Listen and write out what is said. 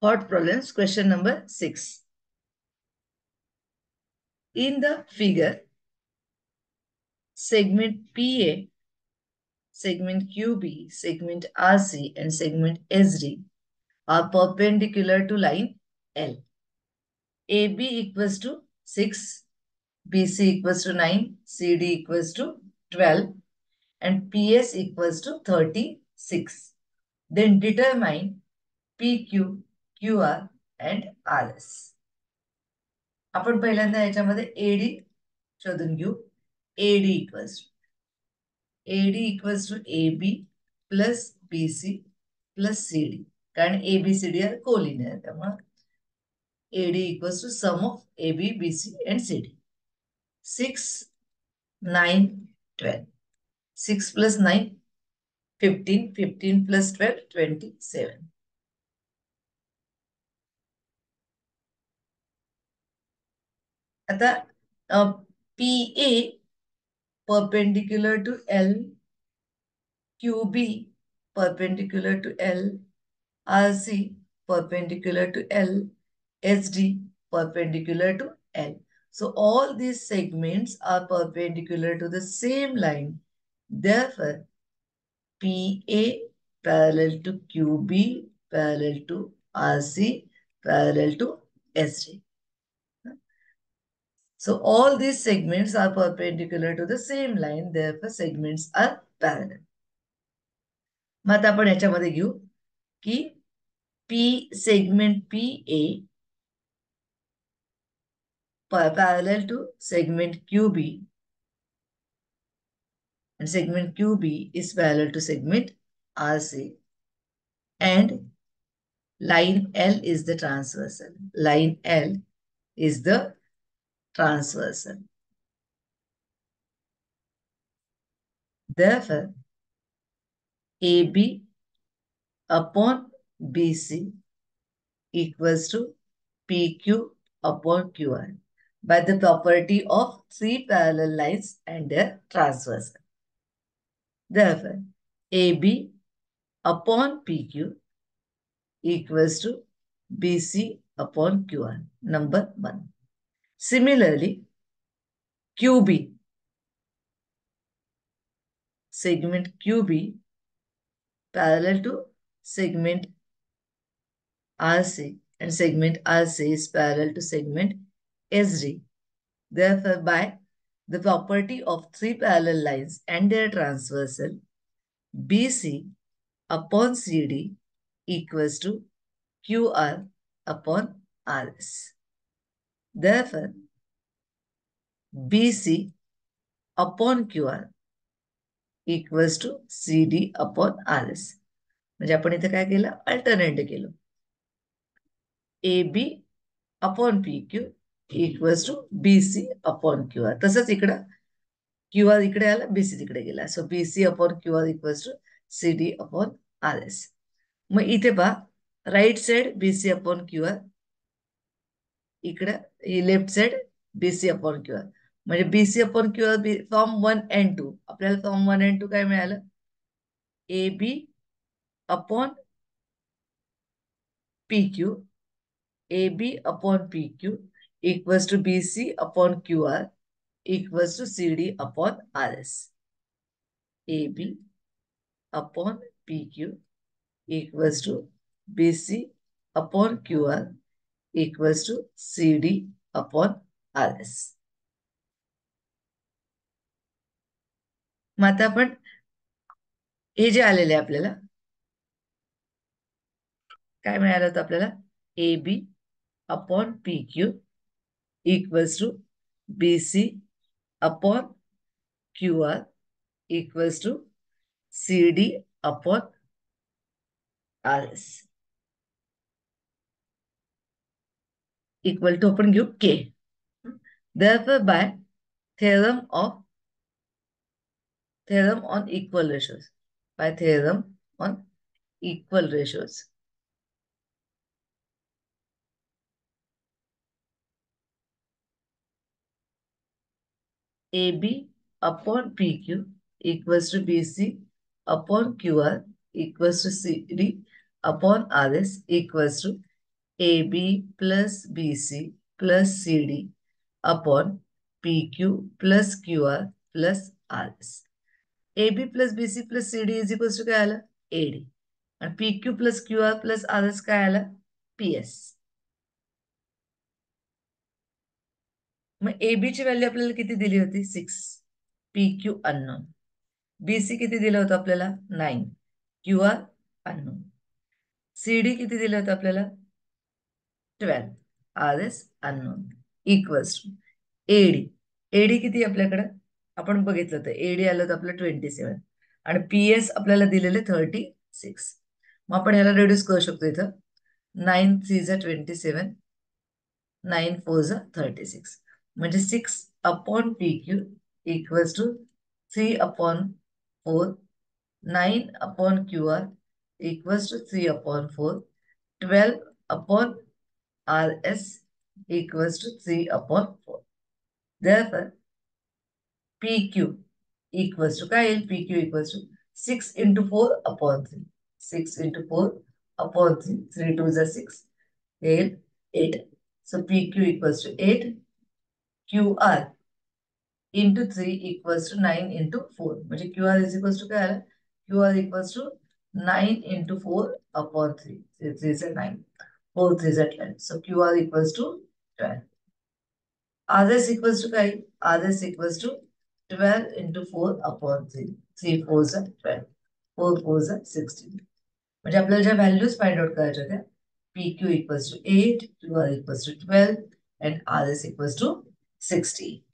Thought problems, question number 6. In the figure, segment PA, segment QB, segment RC, and segment SD are perpendicular to line L. AB equals to 6, BC equals to 9, CD equals to 12, and PS equals to 36. Then determine PQ, QR, and RS. आपण पहिल्यांदा याच्यामध्ये AD शोधून घेऊ. AD equals to AB plus BC plus CD, कारण ABCD are collinear, त्यामुळे AD equals to sum of AB, BC and CD. 6, 9, 12. 6 plus 9, 15. 15 plus 12, 27. आता PA perpendicular to L, QB perpendicular to L, RC perpendicular to L, SD perpendicular to L. So all these segments are perpendicular to the same line. Therefore, PA parallel to QB parallel to RC parallel to SD. So all these segments are perpendicular to the same line. Therefore, segments are parallel. मग आता आपण याच्यामध्ये घेऊ की P segment PA parallel to segment QB, and segment QB is parallel to segment RC, and line L is the transversal. Line L is the transversal. Therefore, AB upon BC equals to PQ upon QR by the property of three parallel lines and their transversal. Therefore, AB upon PQ equals to BC upon QR, number 1. Similarly, QB, segment QB parallel to segment RC, and segment RC is parallel to segment SD. Therefore, by the property of three parallel lines and their transversal, BC upon CD equals to QR upon RS. Therefore, BC upon QR equals to CD upon RS. म्हणजे आपण इथे काय केलं, alternate केलं. AB upon PQ equals to BC upon QR. तसंच इकडं QR इकडे आला, BC तिकडे गेला. सो BC upon QR equals to CD upon RS. मग इथे पहा, right side BC upon QR, इकडे ही left side BC upon QR. म्हणजे BC upon QR form 1 and 2. आपल्याला फॉर्म 1 and 2 काय मिळालं? AB upon PQ, AB upon PQ equals to BC upon QR equals to CD upon RS. AB upon PQ equals to BC upon QR equals to CD upon RS. मग आता आपण हे जे आलेले आपल्याला काय मिळालं होतं आपल्याला, AB upon PQ equals to BC upon QR equals to CD upon RS. Equal to आपण घेऊ K. Therefore, by theorem on equal ratios, by theorem on equal ratios, AB upon PQ equals to BC upon QR equals to CD upon RS equals to AB plus BC plus CD upon PQ plus QR plus RS. AB plus BC plus CD is equals to काय आलं AD आणि PQ plus QR plus RS काय आलं PS. मग AB ची value आपल्याला किती दिली होती 6, PQ अननोन, BC किती दिलं होतं आपल्याला 9, QR अननोन, CD किती दिलं होतं आपल्याला 12, RS unknown equals to AD किती आपल्याकडे आपण बघितलं होतं AD आलं होतं आपलं 27 आणि PS आपल्याला दिलेले 36. मग आपण याला रिड्यूस करू शकतो इथं 9 3 जा 27, 9 4 जा 36 म्हणजे 6 upon PQ equals to 3 upon 4, 9 upon QR equals to 3 upon 4, 12 upon RS equals to 3 upon 4. Therefore, PQ equals to काय येईल PQ equals to 6 into 4 upon 3. 6 into 4 upon 3. 3 2 is 6. येईल 8. So PQ equals to 8. QR into 3 equals to 9 into 4. म्हणजे QR is equals to काय आलं QR equals to 9 into 4 upon 3. 3 is 9. 4 3 is 12. So QR equals to 12. RS equals to काय RS equals to 12 into 4 upon 3. 3 4 is 12. 4 4 is 16. म्हणजे आपल्याला ज्या values find out करायच्या होत्या PQ equals to 8, QR equals to 12 and RS equals to 16.